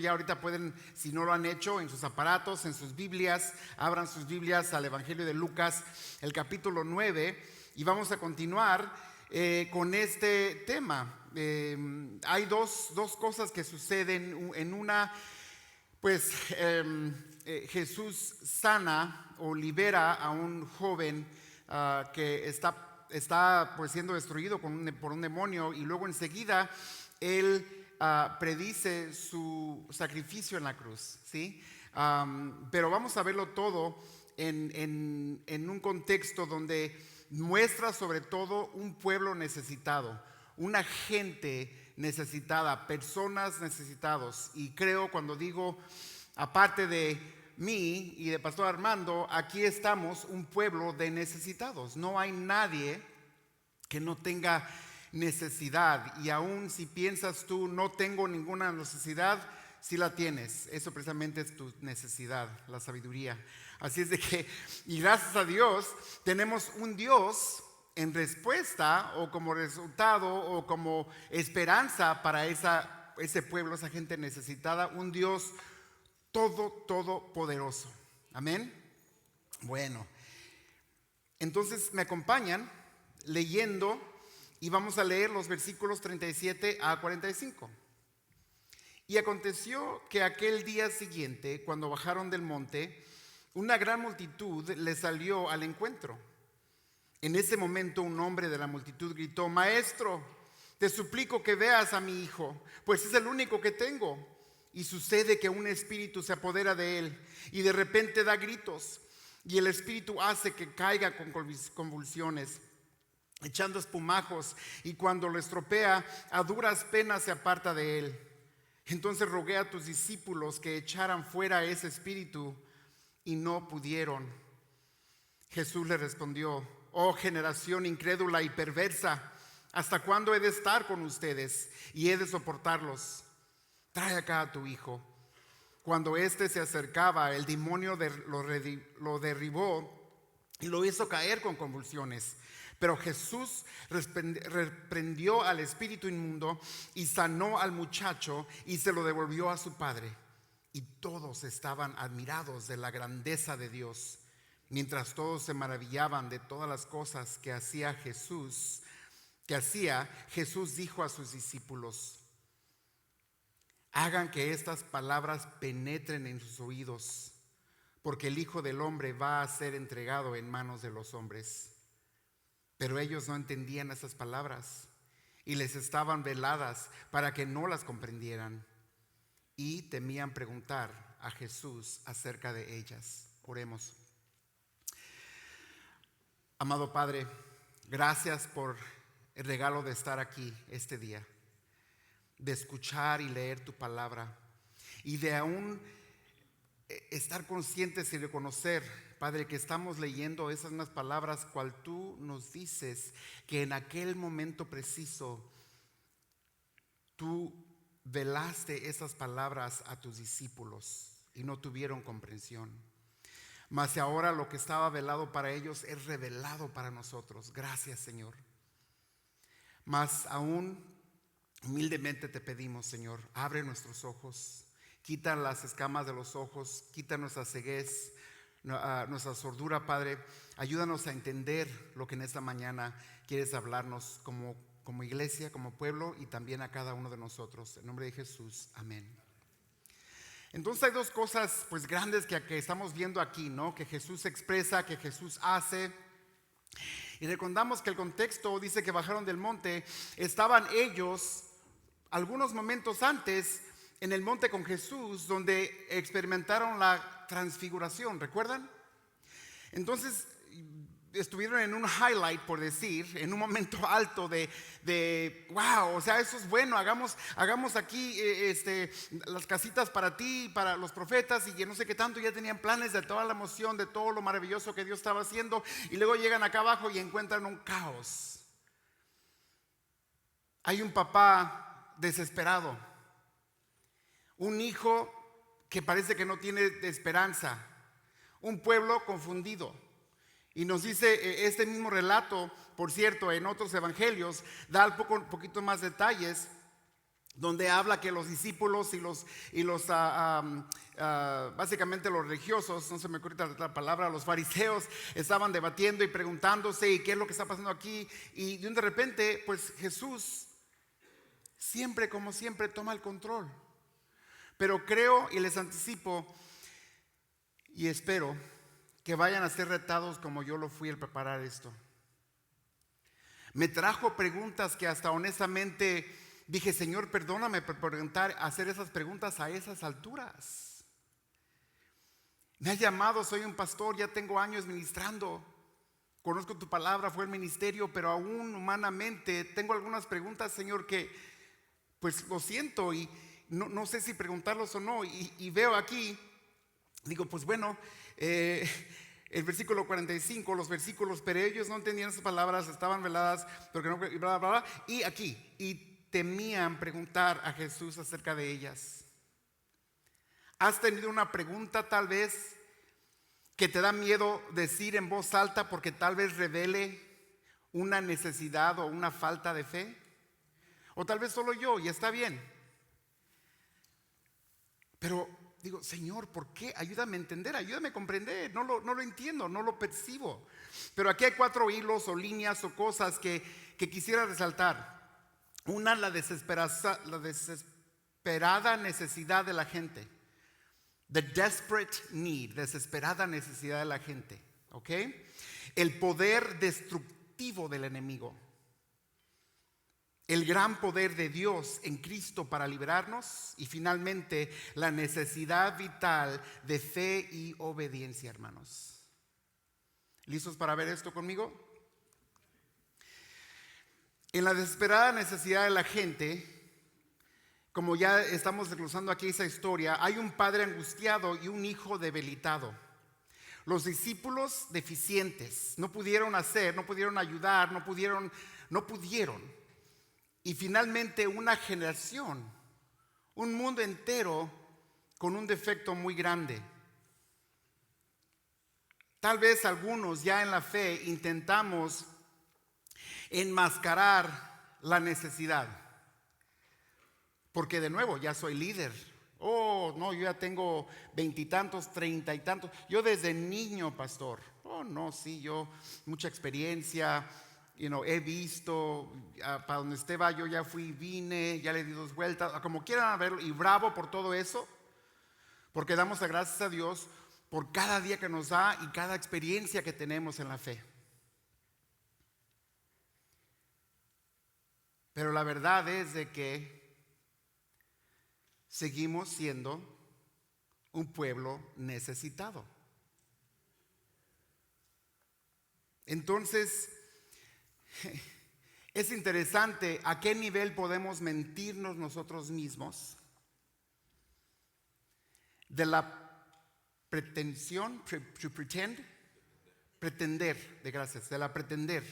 Ya ahorita pueden, si no lo han hecho, en sus aparatos, en sus Biblias, abran sus Biblias al Evangelio de Lucas, el capítulo 9, y vamos a continuar con este tema. Hay dos cosas que suceden. En una, pues Jesús sana o libera a un joven que está pues siendo destruido por un demonio, y luego enseguida él predice su sacrificio en la cruz, ¿sí? Pero vamos a verlo todo en un contexto donde muestra sobre todo un pueblo necesitado, una gente necesitada, personas necesitados. Y creo, cuando digo, aparte de mí y de Pastor Armando, aquí estamos un pueblo de necesitados. No hay nadie que no tenga necesidad, y aún si piensas tú no tengo ninguna necesidad, sí la tienes. Eso precisamente es tu necesidad, la sabiduría. Así es de que, y gracias a Dios, tenemos un Dios en respuesta o como resultado o como esperanza para ese pueblo, esa gente necesitada, un Dios todopoderoso. Amén. Bueno, entonces me acompañan leyendo, y vamos a leer los versículos 37 a 45. Y aconteció que aquel día siguiente, cuando bajaron del monte, una gran multitud les salió al encuentro. En ese momento un hombre de la multitud gritó: Maestro, te suplico que veas a mi hijo, pues es el único que tengo. Y sucede que un espíritu se apodera de él, y de repente da gritos, y el espíritu hace que caiga con convulsiones, echando espumajos, y cuando lo estropea, a duras penas se aparta de él. Entonces rogué a tus discípulos que echaran fuera ese espíritu, y no pudieron. Jesús le respondió: Oh generación incrédula y perversa, ¿hasta cuándo he de estar con ustedes y he de soportarlos? Trae acá a tu hijo. Cuando éste se acercaba, el demonio lo derribó y lo hizo caer con convulsiones. Pero Jesús reprendió al espíritu inmundo y sanó al muchacho y se lo devolvió a su padre. Y todos estaban admirados de la grandeza de Dios. Mientras todos se maravillaban de todas las cosas que hacía, Jesús dijo a sus discípulos: Hagan que estas palabras penetren en sus oídos, porque el Hijo del Hombre va a ser entregado en manos de los hombres. Pero ellos no entendían esas palabras y les estaban veladas para que no las comprendieran, y temían preguntar a Jesús acerca de ellas. Oremos. Amado Padre, gracias por el regalo de estar aquí este día, de escuchar y leer tu palabra, y de aún estar conscientes y reconocer, Padre, que estamos leyendo esas mismas palabras cual tú nos dices que en aquel momento preciso tú velaste esas palabras a tus discípulos y no tuvieron comprensión. Mas ahora lo que estaba velado para ellos es revelado para nosotros. Gracias, Señor. Mas aún humildemente te pedimos, Señor, abre nuestros ojos, quita las escamas de los ojos, quita nuestra ceguez, nuestra sordura, Padre. Ayúdanos a entender lo que en esta mañana quieres hablarnos como iglesia, como pueblo, y también a cada uno de nosotros. En nombre de Jesús, amén. Entonces hay dos cosas pues grandes que estamos viendo aquí, ¿no? Que Jesús expresa, que Jesús hace. Y recordamos que el contexto dice que bajaron del monte. Estaban ellos algunos momentos antes en el monte con Jesús, donde experimentaron la transfiguración, ¿recuerdan? Entonces estuvieron en un highlight, por decir, en un momento alto de wow, o sea, eso es bueno. Hagamos aquí las casitas para ti, para los profetas, y que no sé qué tanto. Ya tenían planes de toda la emoción, de todo lo maravilloso que Dios estaba haciendo, y luego llegan acá abajo y encuentran un caos. Hay un papá desesperado, un hijo que parece que no tiene esperanza, un pueblo confundido. Y nos dice este mismo relato, por cierto, en otros evangelios, da un poquito más detalles. donde habla que los discípulos y los básicamente los religiosos, no se me ocurre la palabra, los fariseos estaban debatiendo y preguntándose, ¿y qué es lo que está pasando aquí? Y de repente, pues Jesús siempre, como siempre, toma el control. Pero creo y les anticipo y espero que vayan a ser retados como yo lo fui al preparar esto. Me trajo preguntas que hasta honestamente dije, Señor, perdóname por preguntar, hacer esas preguntas a esas alturas. Me has llamado, soy un pastor, ya tengo años ministrando. Conozco tu palabra, fue el ministerio, pero aún humanamente tengo algunas preguntas, Señor, que pues lo siento y no sé si preguntarlos o no. Y veo aquí, digo, pues bueno, el versículo 45, los versículos, pero ellos no entendían esas palabras, estaban veladas, porque no, y bla, bla, bla. Y aquí, y temían preguntar a Jesús acerca de ellas. ¿Has tenido una pregunta tal vez que te da miedo decir en voz alta porque tal vez revele una necesidad o una falta de fe? O tal vez solo yo, y está bien. Pero digo, Señor, ¿por qué? Ayúdame a entender, ayúdame a comprender. No lo entiendo, no lo percibo. Pero aquí hay 4 hilos o líneas o cosas que quisiera resaltar. Una, la desesperada necesidad de la gente. The desperate need, desesperada necesidad de la gente. ¿Ok? El poder destructivo del enemigo. El gran poder de Dios en Cristo para liberarnos. Y finalmente, la necesidad vital de fe y obediencia, hermanos. ¿Listos para ver esto conmigo? En la desesperada necesidad de la gente, como ya estamos desglosando aquí esa historia, hay un padre angustiado y un hijo debilitado. Los discípulos deficientes no pudieron hacer, no pudieron ayudar, no pudieron. Y finalmente una generación, un mundo entero con un defecto muy grande. Tal vez algunos ya en la fe intentamos enmascarar la necesidad. Porque de nuevo, ya soy líder. Oh, no, yo ya tengo 20 y tantos, 30 y tantos. Yo desde niño, pastor. Oh, no, sí, yo mucha experiencia. He visto, para donde esté va, yo ya fui, vine, ya le di 2 vueltas, como quieran verlo, y bravo por todo eso, porque damos las gracias a Dios por cada día que nos da y cada experiencia que tenemos en la fe. Pero la verdad es de que seguimos siendo un pueblo necesitado. Entonces, es interesante a qué nivel podemos mentirnos nosotros mismos de la pretensión, pretender, de la pretender,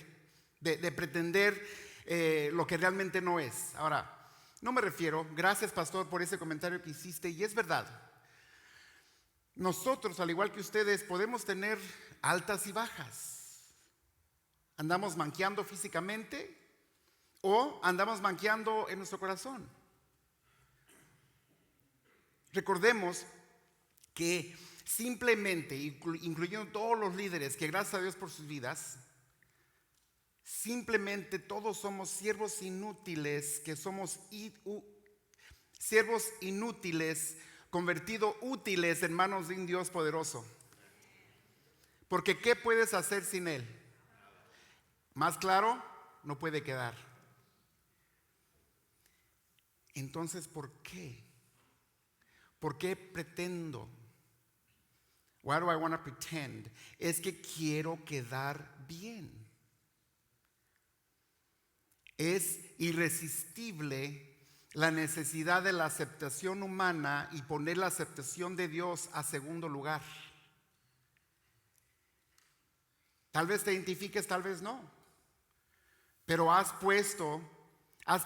de pretender lo que realmente no es. Ahora, no me refiero, gracias pastor por ese comentario que hiciste, y es verdad. Nosotros, al igual que ustedes, podemos tener altas y bajas. Andamos manqueando físicamente o andamos manqueando en nuestro corazón. Recordemos que simplemente, incluyendo todos los líderes, que gracias a Dios por sus vidas, simplemente todos somos siervos inútiles, que somos siervos inútiles, convertidos útiles en manos de un Dios poderoso. Porque ¿qué puedes hacer sin Él? Más claro, no puede quedar. Entonces, ¿por qué? ¿Por qué pretendo? Why do I want to pretend? Es que quiero quedar bien. Es irresistible la necesidad de la aceptación humana y poner la aceptación de Dios a segundo lugar. Tal vez te identifiques, tal vez no. Pero has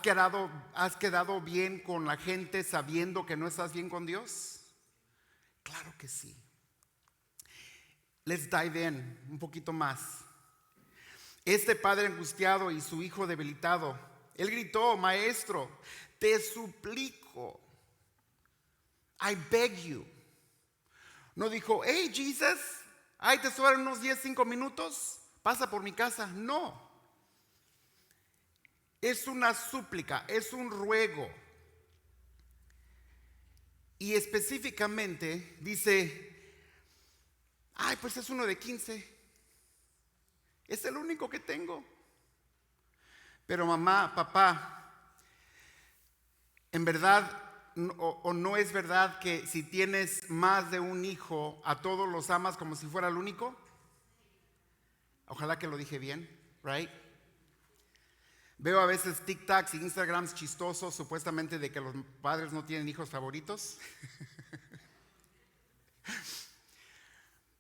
quedado bien con la gente sabiendo que no estás bien con Dios. Claro que sí. Let's dive in un poquito más. Este padre angustiado y su hijo debilitado, él gritó: Maestro, te suplico, I beg you. No dijo, hey Jesus, ahí te sobran unos 5 minutos, pasa por mi casa. No, es una súplica, es un ruego. Y específicamente dice, ay, pues es uno de 15. Es el único que tengo. Pero mamá, papá, en verdad o no es verdad que si tienes más de un hijo, a todos los amas como si fuera el único. Ojalá que lo dije bien, right? Veo a veces TikToks y Instagrams chistosos supuestamente de que los padres no tienen hijos favoritos.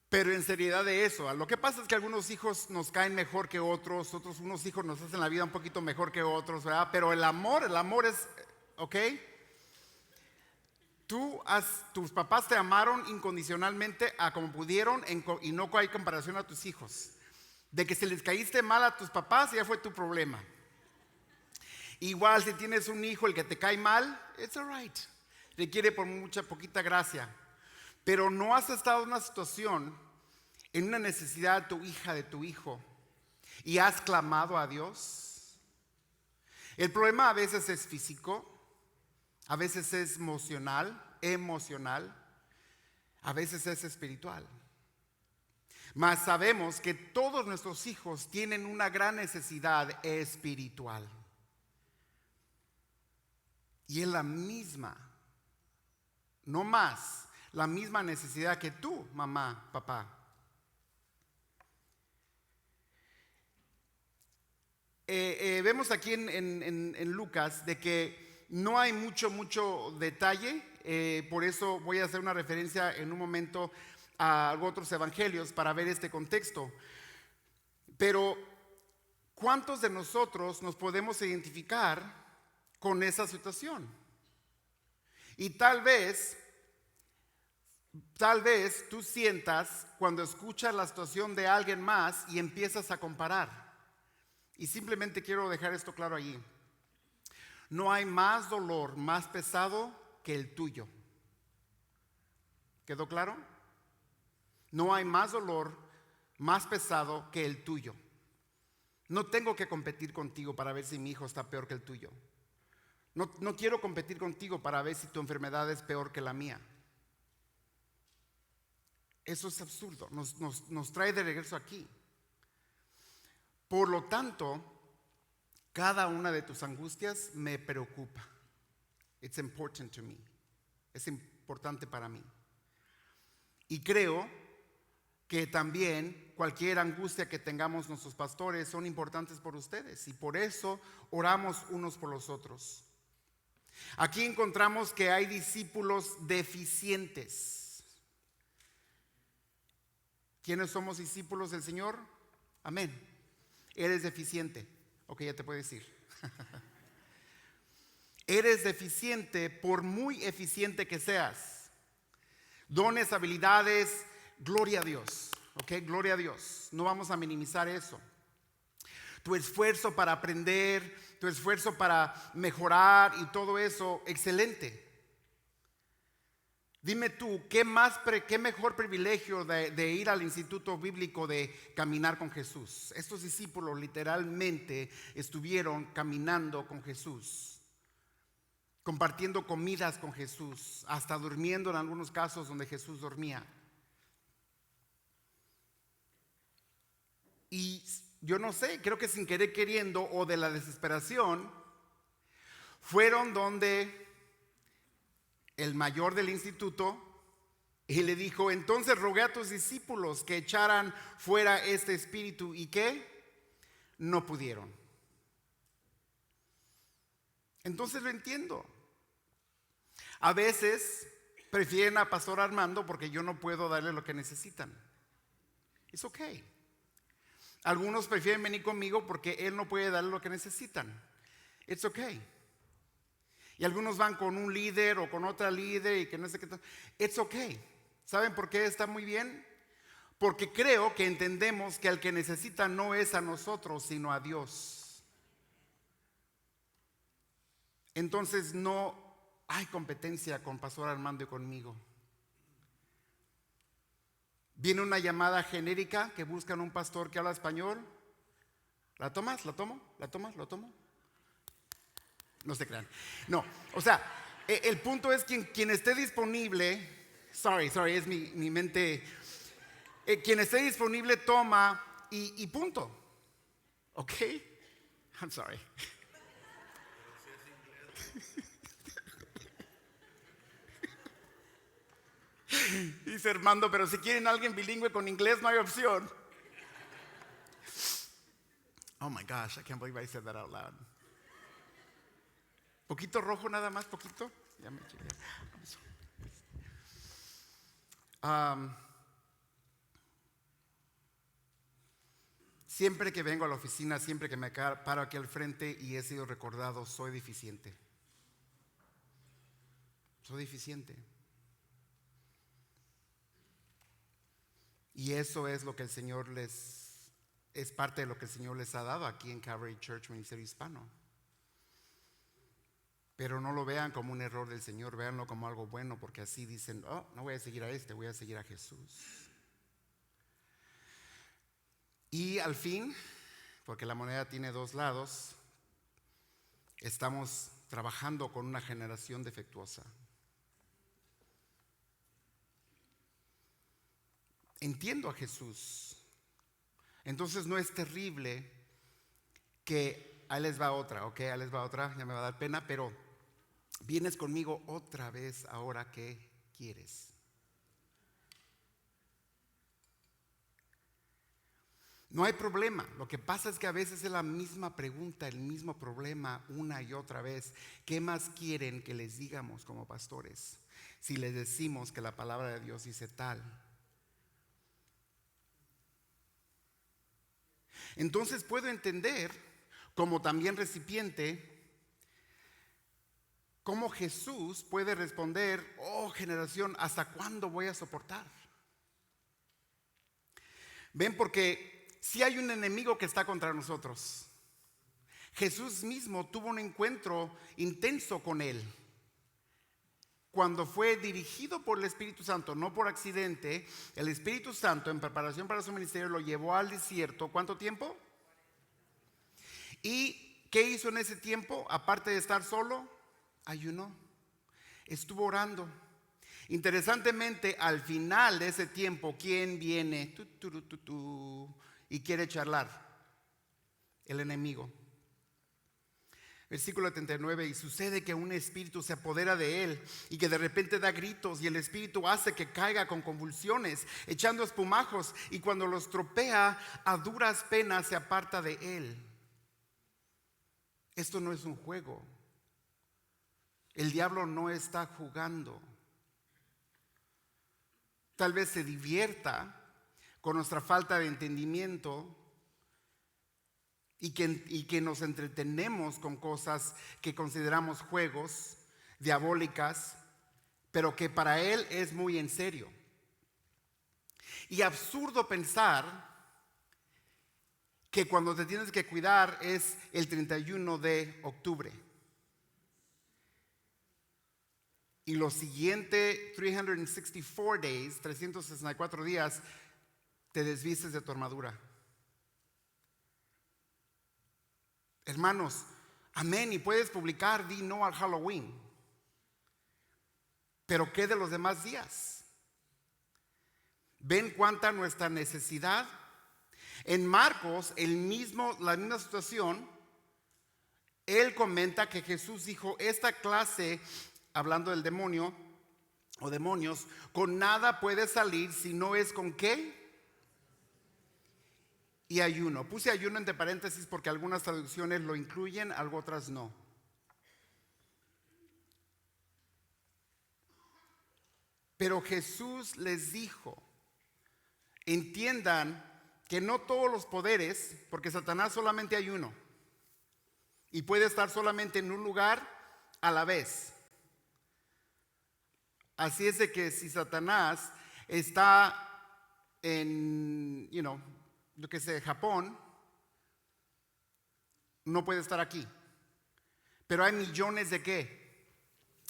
Pero en seriedad de eso, lo que pasa es que algunos hijos nos caen mejor que otros, unos hijos nos hacen la vida un poquito mejor que otros, ¿verdad? Pero el amor es, ¿ok? Tus papás te amaron incondicionalmente a como pudieron y no hay comparación a tus hijos. De que si les caíste mal a tus papás ya fue tu problema. Igual si tienes un hijo el que te cae mal, it's alright. Requiere por poquita gracia. Pero no has estado en una situación, en una necesidad de tu hija, de tu hijo, y has clamado a Dios. El problema a veces es físico, a veces es emocional, a veces es espiritual. Mas sabemos que todos nuestros hijos tienen una gran necesidad espiritual. Y es la misma, no más, la misma necesidad que tú, mamá, papá. Vemos aquí en Lucas de que no hay mucho detalle, por eso voy a hacer una referencia en un momento a otros evangelios para ver este contexto. Pero ¿cuántos de nosotros nos podemos identificar con esa situación? Y tal vez tú sientas cuando escuchas la situación de alguien más y empiezas a comparar. Y simplemente quiero dejar esto claro allí. No hay más dolor más pesado que el tuyo. ¿Quedó claro? No hay más dolor más pesado que el tuyo. No tengo que competir contigo para ver si mi hijo está peor que el tuyo. No quiero competir contigo para ver si tu enfermedad es peor que la mía. Eso es absurdo, nos trae de regreso aquí. Por lo tanto, cada una de tus angustias me preocupa. It's important to me. Es importante para mí. Y creo que también cualquier angustia que tengamos nuestros pastores son importantes por ustedes. Y por eso oramos unos por los otros. Aquí encontramos que hay discípulos deficientes. ¿Quiénes somos discípulos del Señor? Amén. Eres deficiente. Ok, ya te puedes ir. Eres deficiente por muy eficiente que seas. Dones, habilidades, gloria a Dios. Ok, gloria a Dios. No vamos a minimizar eso. Tu esfuerzo para aprender, tu esfuerzo para mejorar y todo eso, excelente. Dime tú, ¿qué mejor privilegio de ir al instituto bíblico de caminar con Jesús? Estos discípulos literalmente estuvieron caminando con Jesús, compartiendo comidas con Jesús, hasta durmiendo en algunos casos donde Jesús dormía. Y yo no sé, creo que sin querer queriendo o de la desesperación, fueron donde el mayor del instituto y le dijo: entonces rogué a tus discípulos que echaran fuera este espíritu. ¿Y qué? No pudieron. Entonces lo entiendo. A veces prefieren a Pastor Armando porque yo no puedo darle lo que necesitan. Es ok. Algunos prefieren venir conmigo porque él no puede darle lo que necesitan. It's ok. Y algunos van con un líder o con otra líder y que no sé qué. It's ok. ¿Saben por qué está muy bien? Porque creo que entendemos que al que necesita no es a nosotros, sino a Dios. Entonces no hay competencia con Pastor Armando y conmigo. Viene una llamada genérica que buscan un pastor que habla español. ¿La tomas? ¿La tomo? ¿La tomas? ¿Lo tomo? No se crean. No, o sea, el punto es quien esté disponible. Sorry, es mi mente. Quien esté disponible toma y punto. ¿Ok? I'm sorry. Dice Armando, pero si quieren alguien bilingüe con inglés no hay opción. Oh my gosh, I can't believe I said that out loud. Poquito rojo nada más, poquito. Ya me eché. Siempre que vengo a la oficina, siempre que me paro aquí al frente y he sido recordado, soy deficiente. Soy deficiente. Y eso es lo que el Señor es parte de lo que el Señor les ha dado aquí en Calvary Church Ministerio Hispano. Pero no lo vean como un error del Señor, véanlo como algo bueno, porque así dicen, oh, no voy a seguir a este, voy a seguir a Jesús. Y al fin, porque la moneda tiene dos lados, estamos trabajando con una generación defectuosa. Entiendo a Jesús. Entonces no es terrible que ahí les va otra, ok, ahí les va otra, ya me va a dar pena, pero vienes conmigo otra vez ahora que quieres. No hay problema, lo que pasa es que a veces es la misma pregunta, el mismo problema una y otra vez. ¿Qué más quieren que les digamos como pastores si les decimos que la palabra de Dios dice tal? Entonces puedo entender, como también recipiente, cómo Jesús puede responder, oh generación, ¿hasta cuándo voy a soportar? Ven, porque si hay un enemigo que está contra nosotros. Jesús mismo tuvo un encuentro intenso con él cuando fue dirigido por el Espíritu Santo, no por accidente. El Espíritu Santo, en preparación para su ministerio, lo llevó al desierto. ¿Cuánto tiempo? ¿Y qué hizo en ese tiempo? Aparte de estar solo, ayunó. Estuvo orando. Interesantemente, al final de ese tiempo, ¿quién viene? Y quiere charlar. El enemigo. Versículo 79, y sucede que un espíritu se apodera de él y que de repente da gritos, y el espíritu hace que caiga con convulsiones, echando espumajos, y cuando los tropea a duras penas se aparta de él. Esto no es un juego. El diablo no está jugando. Tal vez se divierta con nuestra falta de entendimiento y que nos entretenemos con cosas que consideramos juegos diabólicas, pero que para él es muy en serio. Y absurdo pensar que cuando te tienes que cuidar es el 31 de octubre. Y los siguientes 364 días, te desvistes de tu armadura. Hermanos, amén, y puedes publicar, di no al Halloween. Pero ¿qué de los demás días? ¿Ven cuánta nuestra necesidad? En Marcos, la misma situación, él comenta que Jesús dijo, esta clase, hablando del demonio o demonios, con nada puede salir si no es con ¿qué? Y ayuno. Puse ayuno entre paréntesis porque algunas traducciones lo incluyen, otras no. Pero Jesús les dijo, entiendan que no todos los poderes, porque Satanás solamente hay uno y puede estar solamente en un lugar a la vez. Así es de que si Satanás está en, Japón, no puede estar aquí. Pero hay millones de ¿qué?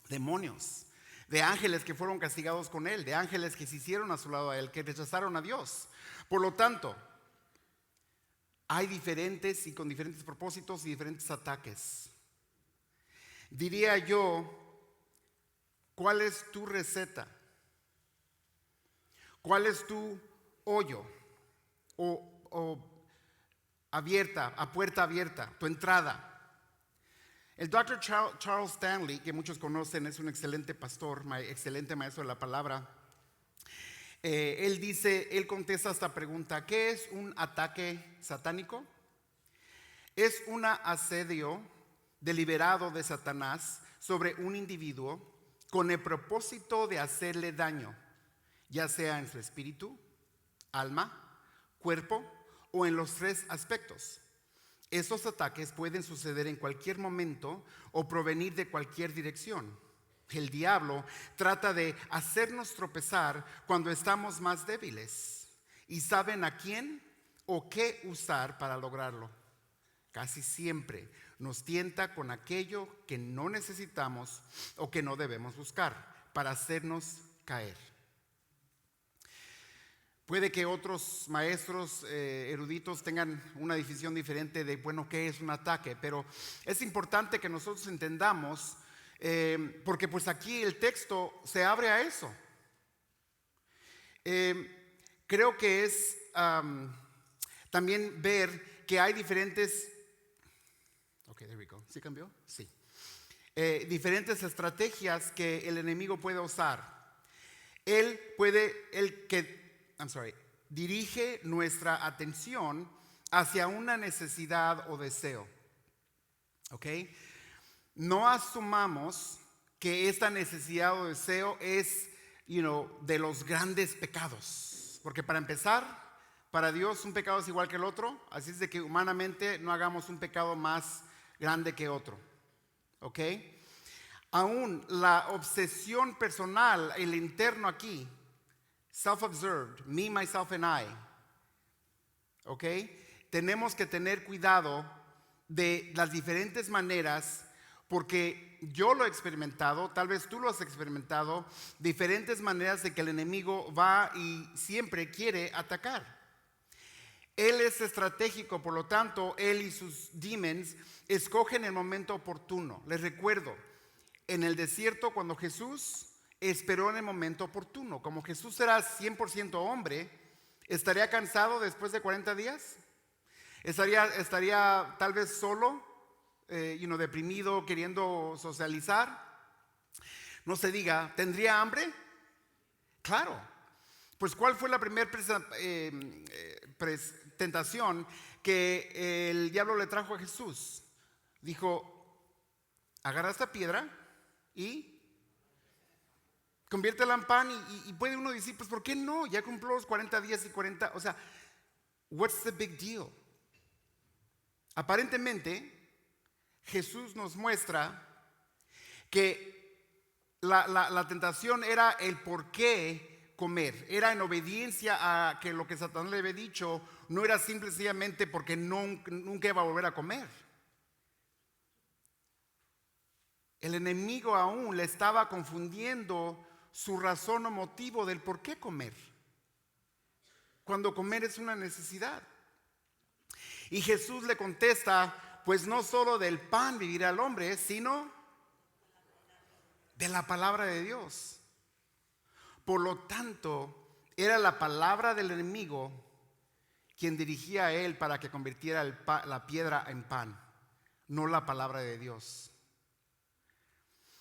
Demonios, de ángeles que fueron castigados con él, de ángeles que se hicieron a su lado a él, que rechazaron a Dios. Por lo tanto, hay diferentes y con diferentes propósitos y diferentes ataques. Diría yo, ¿cuál es tu receta? ¿Cuál es tu hoyo? O abierta, a puerta abierta, tu entrada. El Dr. Charles Stanley, que muchos conocen, es un excelente pastor, excelente maestro de la palabra. Él contesta esta pregunta: ¿qué es un ataque satánico? Es un asedio deliberado de Satanás sobre un individuo con el propósito de hacerle daño, ya sea en su espíritu, alma, cuerpo o en los tres aspectos. Estos ataques pueden suceder en cualquier momento o provenir de cualquier dirección. El diablo trata de hacernos tropezar cuando estamos más débiles y saben a quién o qué usar para lograrlo. Casi siempre nos tienta con aquello que no necesitamos o que no debemos buscar para hacernos caer. Puede que otros maestros eruditos tengan una definición diferente de, bueno, ¿qué es un ataque? Pero es importante que nosotros entendamos, porque pues aquí el texto se abre a eso. Creo que es también ver que hay diferentes... Ok, there we go. ¿Sí cambió? Sí. Diferentes estrategias que el enemigo puede usar. Dirige nuestra atención hacia una necesidad o deseo. ¿Ok? No asumamos que esta necesidad o deseo es, de los grandes pecados. Porque para empezar, para Dios un pecado es igual que el otro. Así es de que humanamente no hagamos un pecado más grande que otro. ¿Ok? Aún la obsesión personal, el interno aquí, self-observed, me, myself and I. ¿Ok? Tenemos que tener cuidado de las diferentes maneras, porque yo lo he experimentado, tal vez tú lo has experimentado, diferentes maneras de que el enemigo va y siempre quiere atacar. Él es estratégico, por lo tanto, él y sus demons escogen el momento oportuno. Les recuerdo, en el desierto cuando Jesús esperó en el momento oportuno. Como Jesús era 100% hombre, ¿estaría cansado después de 40 días? ¿Estaría tal vez solo, deprimido, queriendo socializar? No se diga, ¿tendría hambre? Claro. Pues ¿cuál fue la primera tentación que el diablo le trajo a Jesús? Dijo, agarra esta piedra y conviértela en pan. Y puede uno decir, pues ¿por qué no? Ya cumplió los 40 días y 40, o sea, what's the big deal? Aparentemente Jesús nos muestra que la tentación era el por qué comer, era en obediencia a que lo que Satanás le había dicho, no era simplemente porque nunca iba a volver a comer. El enemigo aún le estaba confundiendo su razón o motivo del por qué comer, cuando comer es una necesidad. Y Jesús le contesta, pues no solo del pan vivirá el hombre, sino de la palabra de Dios. Por lo tanto, era la palabra del enemigo quien dirigía a él para que convirtiera la piedra en pan, no la palabra de Dios.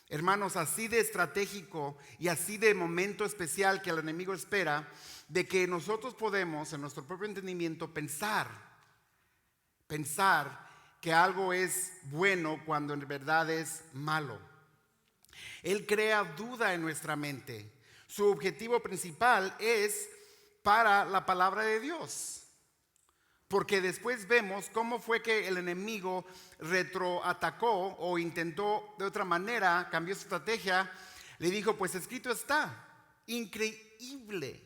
Hermanos, así de estratégico y así de momento especial que el enemigo espera, de que nosotros podemos en nuestro propio entendimiento pensar que algo es bueno cuando en verdad es malo. Él crea duda en nuestra mente. Su objetivo principal es para la palabra de Dios. Porque después vemos cómo fue que el enemigo retroatacó o intentó de otra manera, cambió su estrategia. Le dijo, pues escrito está. Increíble.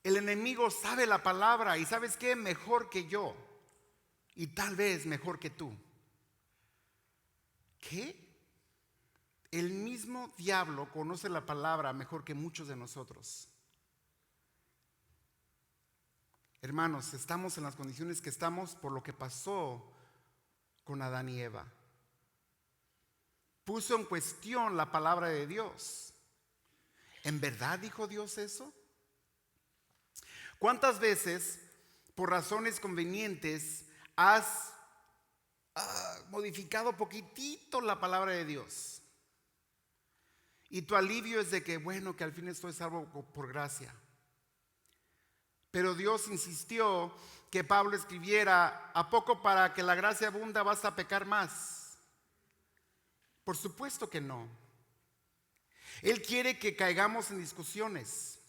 El enemigo sabe la palabra y ¿sabes qué? Mejor que yo y tal vez mejor que tú. ¿Qué? El mismo diablo conoce la palabra mejor que muchos de nosotros. Hermanos, estamos en las condiciones que estamos por lo que pasó con Adán y Eva. Puso en cuestión la palabra de Dios. ¿En verdad dijo Dios eso? ¿Cuántas veces, por razones convenientes, has modificado poquitito la palabra de Dios? Y tu alivio es de que, bueno, que al fin estoy salvo por gracia. Pero Dios insistió que Pablo escribiera: ¿a poco para que la gracia abunda vas a pecar más? Por supuesto que no. Él quiere que caigamos en discusiones.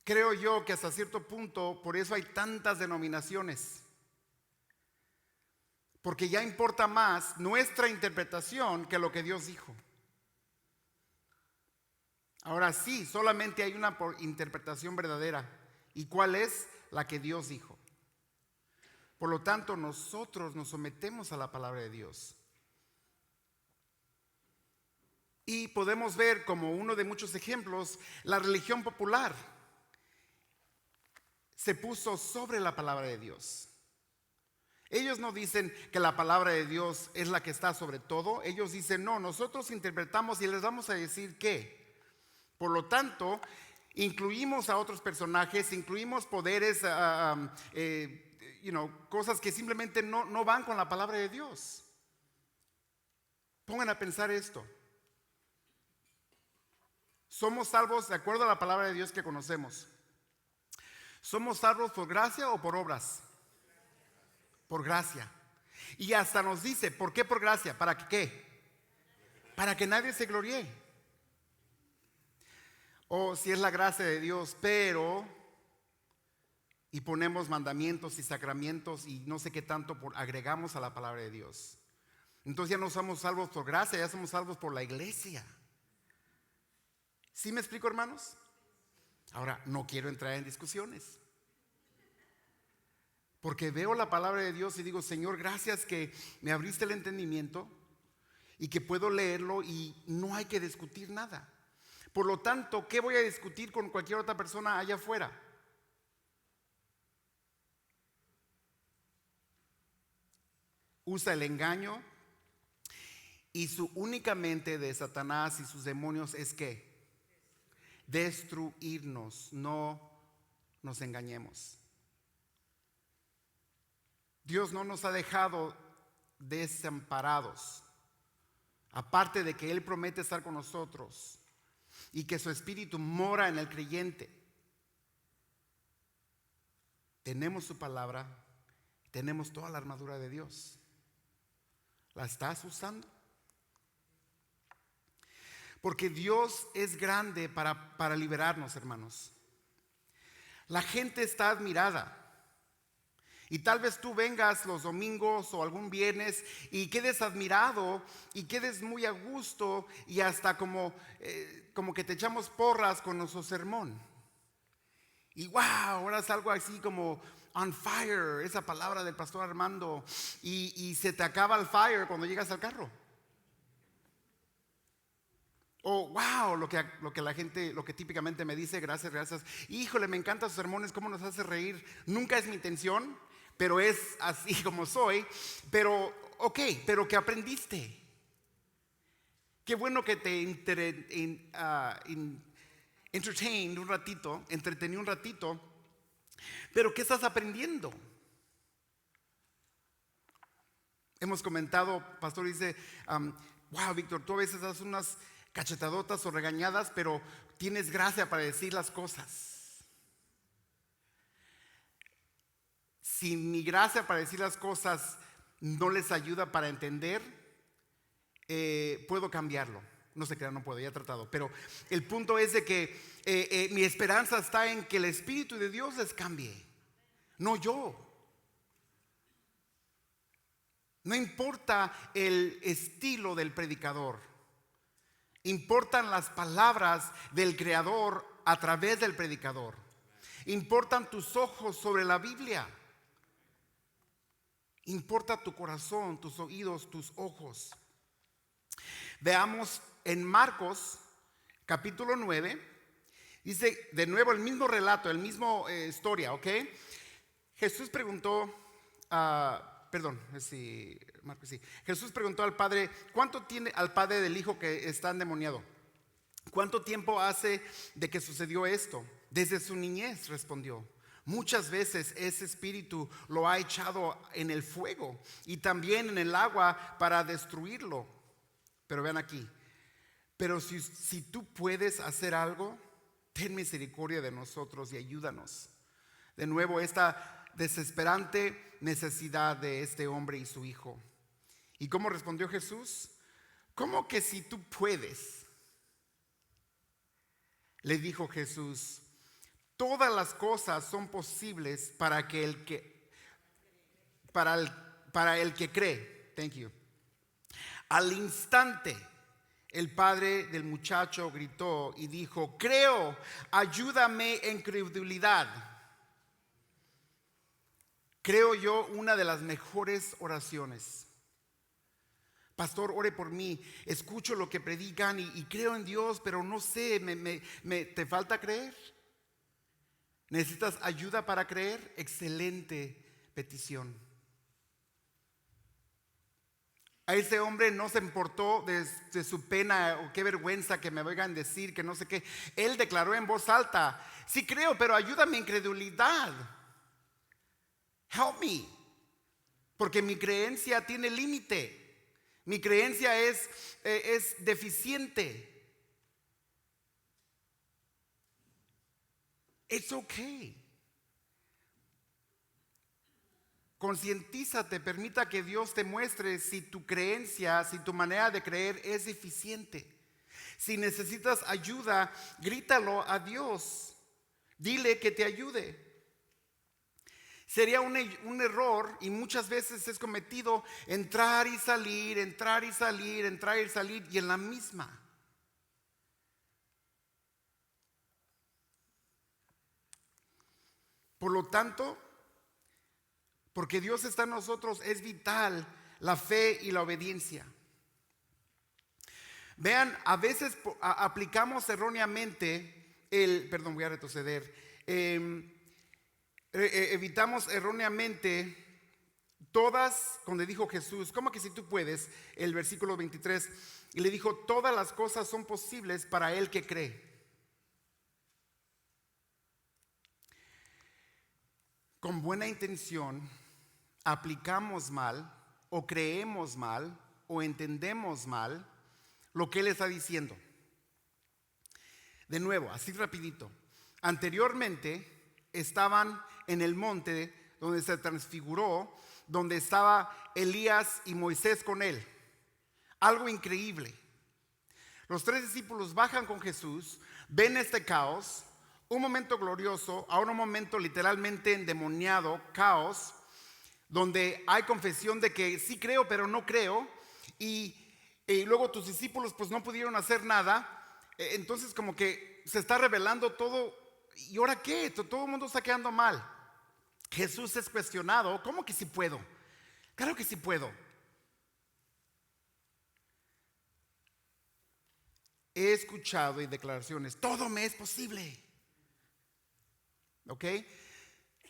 Creo yo que hasta cierto punto, por eso hay tantas denominaciones. Porque ya importa más nuestra interpretación que lo que Dios dijo. Ahora sí, solamente hay una interpretación verdadera. ¿Y cuál es? La que Dios dijo. Por lo tanto, nosotros nos sometemos a la palabra de Dios. Y podemos ver como uno de muchos ejemplos, la religión popular se puso sobre la palabra de Dios. Ellos no dicen que la palabra de Dios es la que está sobre todo. Ellos dicen, no, nosotros interpretamos y les vamos a decir qué. Por lo tanto, incluimos a otros personajes, incluimos poderes, cosas que simplemente no van con la palabra de Dios. Pongan a pensar esto. ¿Somos salvos de acuerdo a la palabra de Dios que conocemos? ¿Somos salvos por gracia o por obras? Por gracia. Y hasta nos dice, ¿por qué por gracia? ¿Para qué? Para que nadie se gloríe. O si es la gracia de Dios, pero, y ponemos mandamientos y sacramentos y no sé qué tanto agregamos a la palabra de Dios. Entonces ya no somos salvos por gracia, ya somos salvos por la iglesia. ¿Sí me explico, hermanos? Ahora, no quiero entrar en discusiones. Porque veo la palabra de Dios y digo, Señor, gracias que me abriste el entendimiento y que puedo leerlo y no hay que discutir nada. Por lo tanto, ¿qué voy a discutir con cualquier otra persona allá afuera? Usa el engaño y su única mente de Satanás y sus demonios es ¿qué? Destruirnos, no nos engañemos. Dios no nos ha dejado desamparados. Aparte de que Él promete estar con nosotros y que su espíritu mora en el creyente. Tenemos su palabra, tenemos toda la armadura de Dios. ¿La estás usando? Porque Dios es grande para liberarnos, hermanos. La gente está admirada. Y tal vez tú vengas los domingos o algún viernes y quedes admirado y quedes muy a gusto y hasta como que te echamos porras con nuestro sermón. Y wow, ahora es algo así como on fire, esa palabra del pastor Armando, y se te acaba el fire cuando llegas al carro. O wow, lo que la gente, lo que típicamente me dice, gracias, híjole, me encantan sus sermones, cómo nos hace reír. Nunca es mi intención, pero es así como soy. Pero, ok, pero ¿qué aprendiste? Qué bueno que te entertained un ratito, entretení un ratito, pero ¿qué estás aprendiendo? Hemos comentado, pastor dice, wow, Víctor, tú a veces das unas cachetadotas o regañadas, pero tienes gracia para decir las cosas. Si mi gracia para decir las cosas no les ayuda para entender, puedo cambiarlo. No se crean, no puedo, ya he tratado. Pero el punto es de que mi esperanza está en que el Espíritu de Dios les cambie, no yo. No importa el estilo del predicador, importan las palabras del Creador a través del predicador. Importan tus ojos sobre la Biblia. Importa tu corazón, tus oídos, tus ojos. Veamos en Marcos capítulo 9. Dice de nuevo el mismo relato, el mismo historia, ¿ok? Jesús preguntó, Marcos, sí. Jesús preguntó al padre, ¿cuánto tiene al padre del hijo que está endemoniado? ¿Cuánto tiempo hace de que sucedió esto? Desde su niñez, respondió. Muchas veces ese espíritu lo ha echado en el fuego y también en el agua para destruirlo. Pero vean aquí, pero si tú puedes hacer algo, ten misericordia de nosotros y ayúdanos. De nuevo, esta desesperante necesidad de este hombre y su hijo. ¿Y cómo respondió Jesús? ¿Cómo que si tú puedes? Le dijo Jesús, todas las cosas son posibles para el que cree. Thank you. Al instante, el padre del muchacho gritó y dijo, creo, ayúdame en credulidad. Creo yo una de las mejores oraciones. Pastor, ore por mí. Escucho lo que predican y creo en Dios, pero no sé, ¿te falta creer? ¿Necesitas ayuda para creer? Excelente petición. A ese hombre no se importó de su pena o qué vergüenza que me oigan decir que no sé qué. Él declaró en voz alta, sí creo, pero ayúdame en credulidad. Help me. Porque mi creencia tiene límite. Mi creencia es deficiente. It's okay. Concientízate, permita que Dios te muestre si tu creencia, si tu manera de creer es deficiente. Si necesitas ayuda, grítalo a Dios. Dile que te ayude. Sería un error, y muchas veces es cometido, entrar y salir, entrar y salir, entrar y salir, y en la misma. Por lo tanto, porque Dios está en nosotros, es vital la fe y la obediencia. Vean, a veces aplicamos erróneamente voy a retroceder. Evitamos erróneamente todas, cuando dijo Jesús, ¿cómo que si tú puedes? El versículo 23, y le dijo, todas las cosas son posibles para el que cree. Con buena intención aplicamos mal o creemos mal o entendemos mal lo que él está diciendo. De nuevo, así rapidito. Anteriormente estaban en el monte donde se transfiguró, donde estaba Elías y Moisés con él. Algo increíble. Los 3 discípulos bajan con Jesús, ven este caos, un momento glorioso, ahora un momento literalmente endemoniado, caos, donde hay confesión de que sí creo pero no creo, y luego tus discípulos pues no pudieron hacer nada. Entonces como que se está revelando todo. ¿Y ahora qué? Todo el mundo está quedando mal. Jesús es cuestionado. ¿Cómo que sí puedo? Claro que sí puedo. He escuchado y declaraciones, todo me es posible. ¿Ok?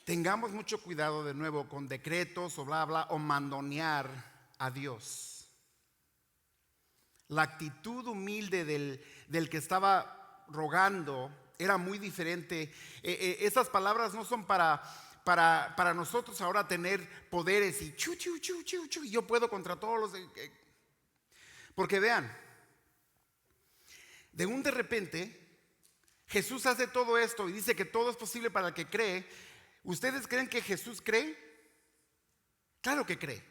Tengamos mucho cuidado de nuevo con decretos o bla bla o mandonear a Dios. La actitud humilde del que estaba rogando era muy diferente. Esas palabras no son para nosotros ahora tener poderes y y yo puedo contra todos los. Porque vean, de repente Jesús hace todo esto y dice que todo es posible para el que cree. ¿Ustedes creen que Jesús cree? Claro que cree.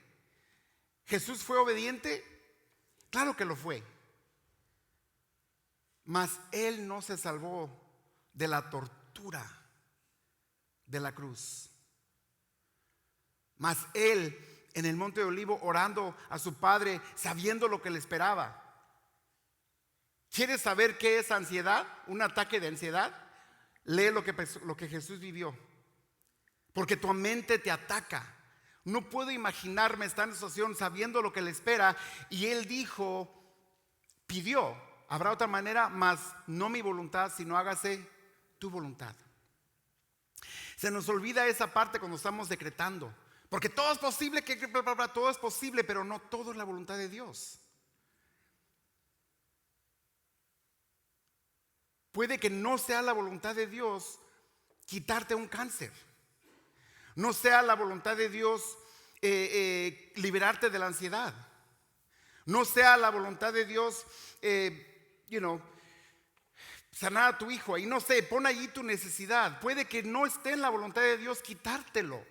¿Jesús fue obediente? Claro que lo fue. Mas él no se salvó de la tortura de la cruz. Mas él en el monte de Olivo orando a su Padre, sabiendo lo que le esperaba. ¿Quieres saber qué es ansiedad? Un ataque de ansiedad. Lee lo que Jesús vivió. Porque tu mente te ataca. No puedo imaginarme estar en esa situación sabiendo lo que le espera. Y él pidió, habrá otra manera, mas no mi voluntad, sino hágase tu voluntad. Se nos olvida esa parte cuando estamos decretando. Porque todo es posible, todo es posible, pero no todo es la voluntad de Dios. Puede que no sea la voluntad de Dios quitarte un cáncer. No sea la voluntad de Dios liberarte de la ansiedad. No sea la voluntad de Dios, sanar a tu hijo. Y no sé, pon allí tu necesidad. Puede que no esté en la voluntad de Dios quitártelo.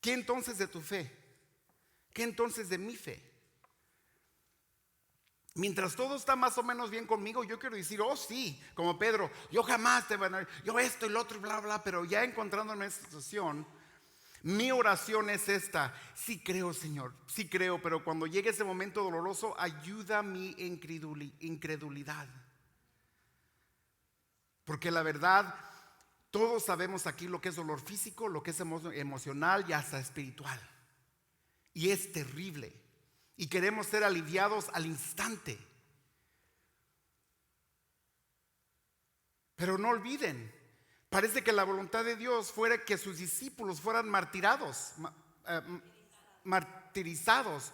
¿Qué entonces de tu fe? ¿Qué entonces de mi fe? Mientras todo está más o menos bien conmigo, yo quiero decir, oh sí, como Pedro, yo jamás te van a, yo esto y lo otro y bla bla, pero ya encontrándome en esta situación, mi oración es esta: sí creo, Señor, sí creo, pero cuando llegue ese momento doloroso, ayuda mi incredulidad. Porque la verdad, todos sabemos aquí lo que es dolor físico, lo que es emocional y hasta espiritual. Y es terrible. Y queremos ser aliviados al instante. Pero no olviden, parece que la voluntad de Dios fuera que sus discípulos fueran martirizados.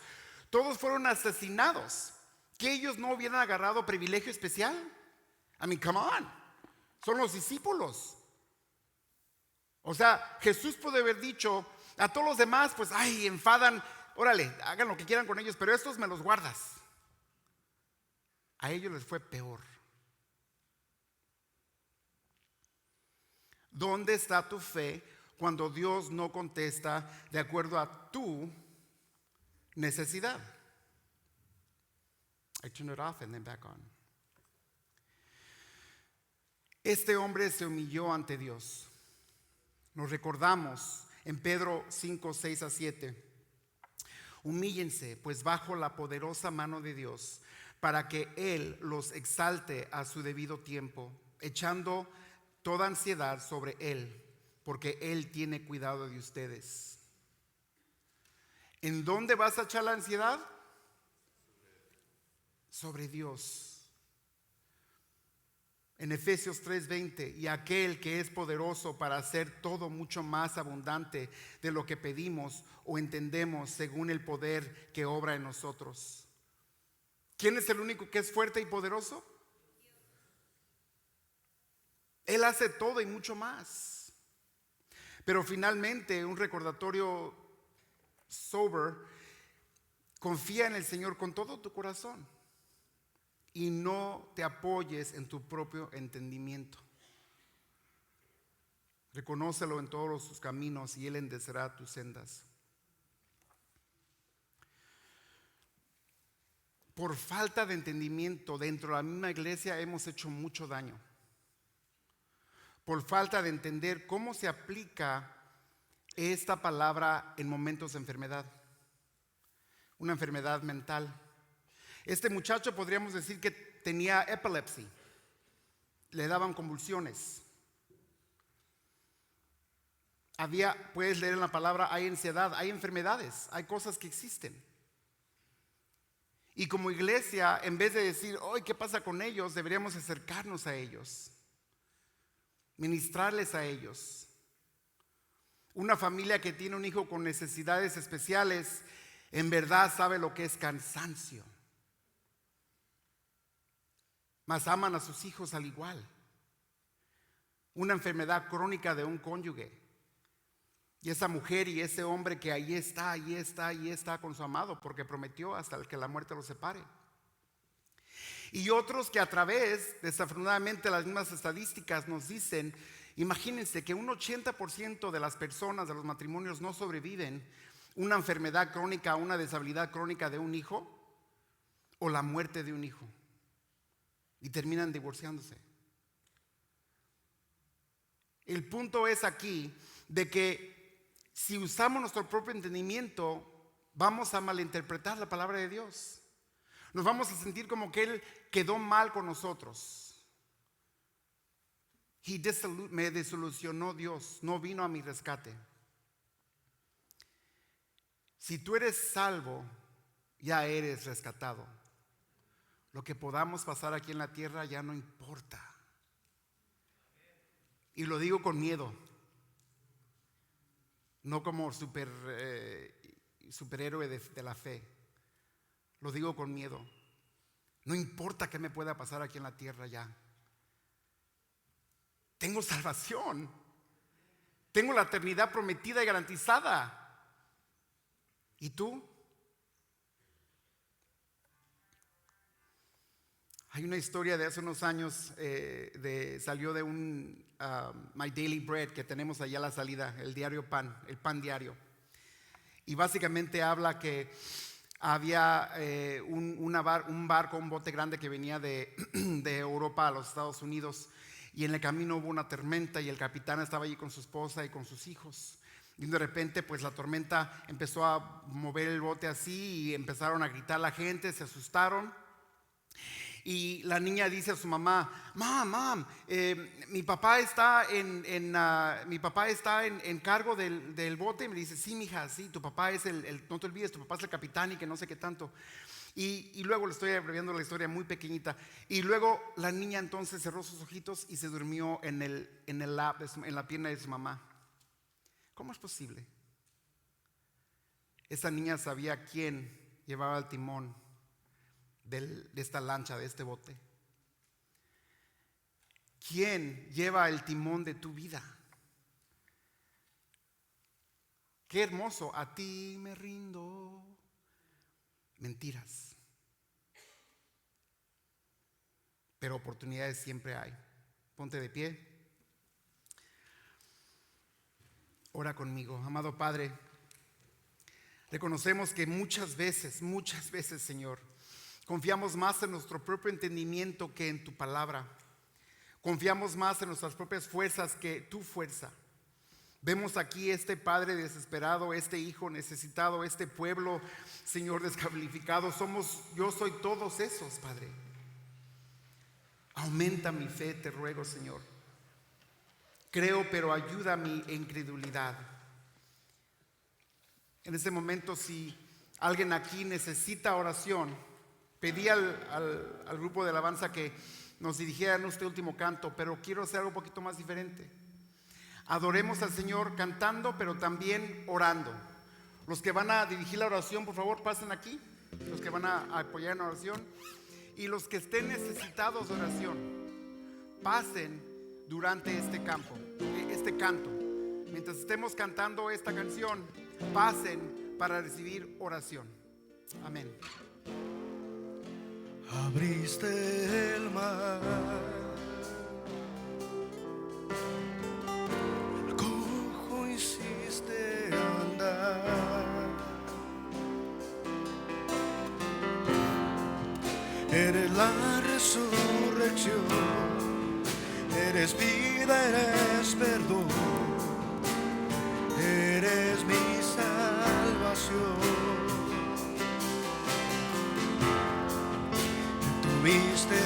Todos fueron asesinados. Que ellos no hubieran agarrado privilegio especial. I mean, come on. Son los discípulos. O sea, Jesús puede haber dicho a todos los demás, pues, ay, enfadan, órale, hagan lo que quieran con ellos, pero estos me los guardas. A ellos les fue peor. ¿Dónde está tu fe cuando Dios no contesta de acuerdo a tu necesidad? I turn it off and then back on. Este hombre se humilló ante Dios. Nos recordamos en Pedro 5, 6 a 7. Humíllense pues bajo la poderosa mano de Dios, para que Él los exalte a su debido tiempo, echando toda ansiedad sobre Él, porque Él tiene cuidado de ustedes. ¿En dónde vas a echar la ansiedad? Sobre Dios. En Efesios 3:20, y aquel que es poderoso para hacer todo mucho más abundante de lo que pedimos o entendemos, según el poder que obra en nosotros. ¿Quién es el único que es fuerte y poderoso? Él hace todo y mucho más. Pero finalmente, un recordatorio sober: confía en el Señor con todo tu corazón y no te apoyes en tu propio entendimiento. Reconócelo en todos sus caminos y Él enderezará tus sendas. Por falta de entendimiento dentro de la misma iglesia hemos hecho mucho daño. Por falta de entender cómo se aplica esta palabra en momentos de enfermedad. Una enfermedad mental. Este muchacho podríamos decir que tenía epilepsia. Le daban convulsiones. Puedes leer en la palabra, hay ansiedad, hay enfermedades, hay cosas que existen. Y como iglesia, en vez de decir, hoy, ¿qué pasa con ellos?, deberíamos acercarnos a ellos, ministrarles a ellos. Una familia que tiene un hijo con necesidades especiales, en verdad sabe lo que es cansancio. Mas aman a sus hijos al igual. Una enfermedad crónica de un cónyuge. Y esa mujer y ese hombre que ahí está con su amado, porque prometió hasta que la muerte los separe. Y otros que a través, desafortunadamente, las mismas estadísticas nos dicen, imagínense que un 80% de las personas, de los matrimonios, no sobreviven una enfermedad crónica, una deshabilidad crónica de un hijo o la muerte de un hijo. Y terminan divorciándose. El punto es aquí de que si usamos nuestro propio entendimiento, vamos a malinterpretar la palabra de Dios. Nos vamos a sentir como que Él quedó mal con nosotros. Me desilusionó Dios, no vino a mi rescate. Si tú eres salvo, ya eres rescatado. Lo que podamos pasar aquí en la tierra ya no importa. Y lo digo con miedo, no como superhéroe de la fe. Lo digo con miedo. No importa qué me pueda pasar aquí en la tierra ya. Tengo salvación. Tengo la eternidad prometida y garantizada. ¿Y tú? Hay una historia de hace unos años, salió de un My Daily Bread que tenemos allá a la salida, el diario Pan, el Pan Diario. Y básicamente habla que había un barco, un bote grande que venía de Europa a los Estados Unidos. Y en el camino hubo una tormenta y el capitán estaba allí con su esposa y con sus hijos. Y de repente pues la tormenta empezó a mover el bote así y empezaron a gritar la gente, se asustaron. Y la niña dice a su mamá: Mam, mi papá está en cargo del bote. Y me dice: sí, mija, sí, tu papá es no te olvides, tu papá es el capitán y que no sé qué tanto. Y luego le estoy abreviando la historia muy pequeñita. Y luego la niña entonces cerró sus ojitos y se durmió en la pierna de su mamá. ¿Cómo es posible? Esa niña sabía quién llevaba el timón de esta lancha, de este bote. ¿Quién lleva el timón de tu vida? Qué hermoso. A ti me rindo. Mentiras. Pero oportunidades siempre hay. Ponte de pie. Ora conmigo. Amado Padre, reconocemos que muchas veces, Señor, confiamos más en nuestro propio entendimiento que en tu palabra. Confiamos más en nuestras propias fuerzas que tu fuerza. Vemos aquí este padre desesperado, este hijo necesitado, este pueblo, Señor, descalificado. Yo soy todos esos, Padre. Aumenta mi fe, te ruego, Señor. Creo, pero ayuda a mi incredulidad. En este momento, si alguien aquí necesita oración, pedí al grupo de alabanza que nos dirigieran este último canto, pero quiero hacer algo un poquito más diferente. Adoremos al Señor cantando, pero también orando. Los que van a dirigir la oración, por favor, pasen aquí. Los que van a apoyar en la oración. Y los que estén necesitados de oración, pasen durante este canto. Mientras estemos cantando esta canción, pasen para recibir oración. Amén. Abriste el mar, el cojo hiciste andar. Eres la resurrección, eres vida, eres perdón, eres mi salvación. Tuviste